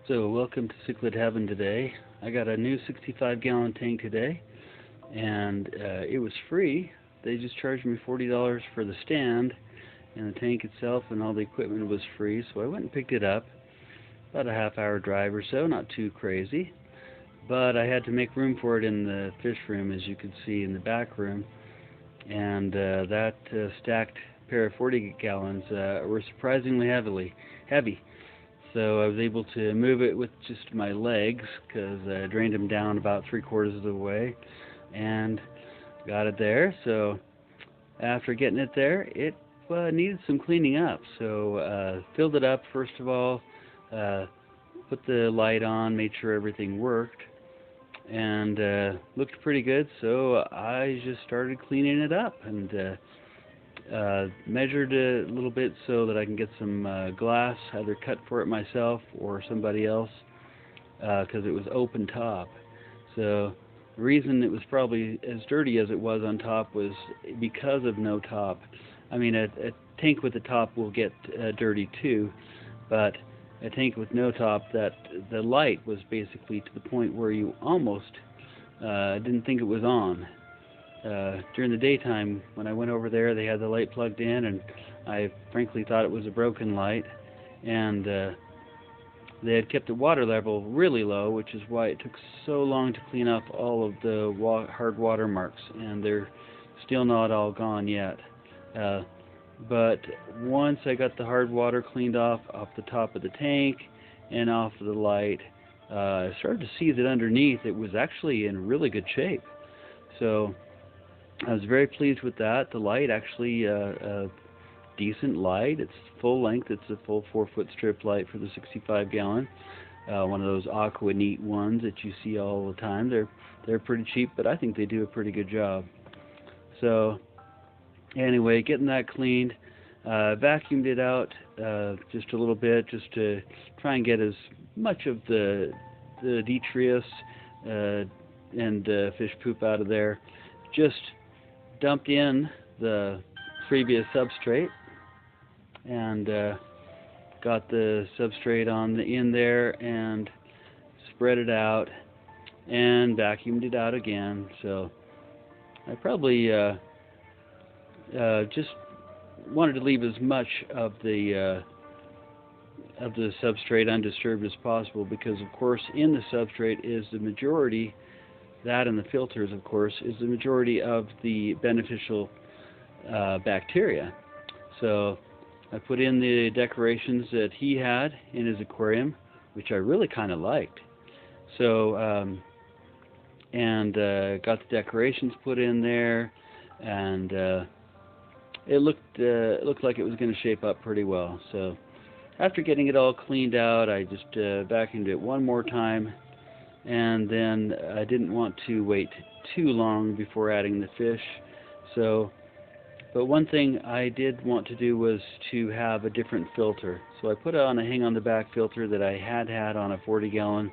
So welcome to Cichlid Heaven today. I got a new 65-gallon tank today, and it was free. They just charged me $40 for the stand, and the tank itself and all the equipment was free, so I went and picked it up. About a half-hour drive or so, not too crazy. But I had to make room for it in the fish room, as you can see in the back room. And that stacked pair of 40 gallons were surprisingly heavy. So I was able to move it with just my legs, because I drained them down about 3/4 of the way and got it there. So after getting it there, it needed some cleaning up. So filled it up first of all, put the light on, made sure everything worked, and looked pretty good. So I just started cleaning it up and measured a little bit so that I can get some glass, either cut for it myself or somebody else, because it was open top. So the reason it was probably as dirty as it was on top was because of no top. I mean, a tank with a top will get dirty too, but a tank with no top, that the light was basically to the point where you almost didn't think it was on. During the daytime, when I went over there, they had the light plugged in, and I frankly thought it was a broken light, and they had kept the water level really low, which is why it took so long to clean up all of the hard water marks, and they're still not all gone yet. But once I got the hard water cleaned off the top of the tank and off of the light, I started to see that underneath it was actually in really good shape. So I was very pleased with that. The light actually a decent light. It's full length. It's a full 4-foot strip light for the 65-gallon. One of those Aqua Neat ones that you see all the time. They're pretty cheap, but I think they do a pretty good job. So anyway, getting that cleaned, vacuumed it out just a little bit, just to try and get as much of the detritus and fish poop out of there. Just dumped in the previous substrate and got the substrate in there and spread it out and vacuumed it out again. So I probably just wanted to leave as much of the substrate undisturbed as possible, because of course in the substrate is the majority, that and the filters of course, is the majority of the beneficial bacteria. So I put in the decorations that he had in his aquarium, which I really kind of liked. So got the decorations put in there, and it looked like it was going to shape up pretty well. So after getting it all cleaned out, I just vacuumed it one more time, and then I didn't want to wait too long before adding the fish. But one thing I did want to do was to have a different filter. So I put on a hang-on-the-back filter that I had on a 40-gallon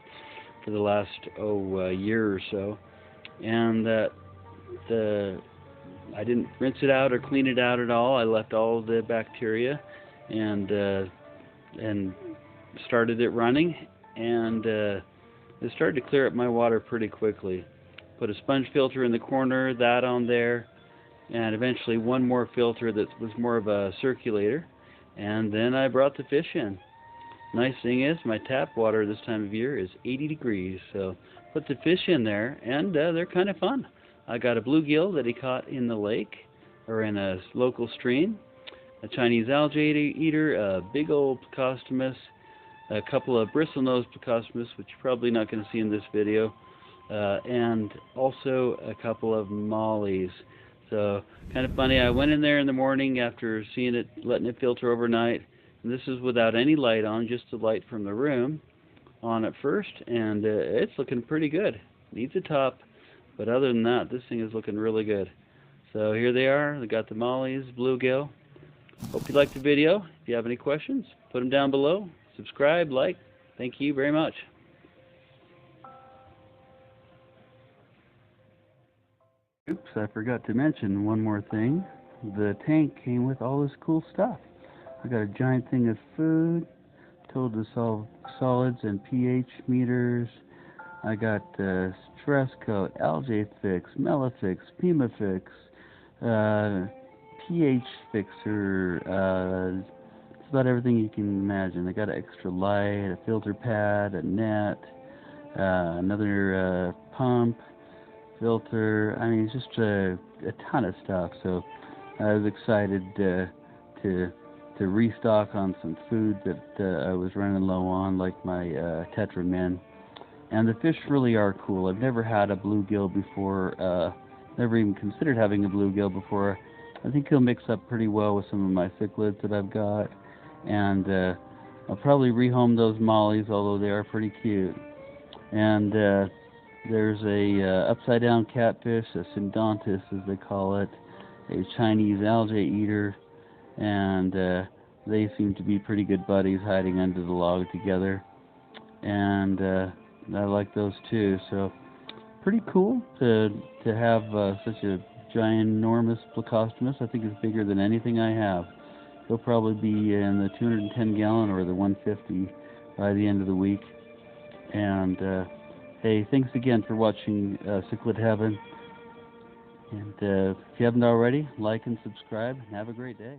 for the last year or so, and I didn't rinse it out or clean it out at all. I left all the bacteria and started it running, and it started to clear up my water pretty quickly. Put a sponge filter in the corner, that on there, and eventually one more filter that was more of a circulator, and then I brought the fish in. Nice thing is, my tap water this time of year is 80 degrees, so put the fish in there, and they're kind of fun. I got a bluegill that he caught in the lake, or in a local stream, a Chinese algae eater, a big old Plecostomus, a couple of bristlenose Plecostomus, which you're probably not going to see in this video, and also a couple of mollies. So kind of funny, I went in there in the morning after seeing it, letting it filter overnight, and this is without any light on, just the light from the room on at first, and it's looking pretty good. Needs a top, but other than that, this thing is looking really good. So here they are. They got the mollies, bluegill. Hope you liked the video. If you have any questions, put them down below. Subscribe, like. Thank you very much. Oops, I forgot to mention one more thing. The tank came with all this cool stuff. I got a giant thing of food, total dissolved solids and pH meters. I got stress coat, algae fix, melifix, pimafix, pH fixer, just about everything you can imagine. I got an extra light, a filter pad, a net, another pump, filter. I mean, it's just a ton of stuff. So I was excited to restock on some food that I was running low on, like my Tetra Min. And the fish really are cool. I've never had a bluegill before. Never even considered having a bluegill before. I think he'll mix up pretty well with some of my cichlids that I've got. And I'll probably rehome those mollies, although they are pretty cute. And there's a upside down catfish, a syndontis as they call it, a Chinese algae eater, and they seem to be pretty good buddies, hiding under the log together. And I like those too. So pretty cool to have such a ginormous Plecostomus. I think it's bigger than anything I have. He'll probably be in the 210 gallon or the 150 by the end of the week. And hey, thanks again for watching Cichlid Heaven. And if you haven't already, like and subscribe, and have a great day.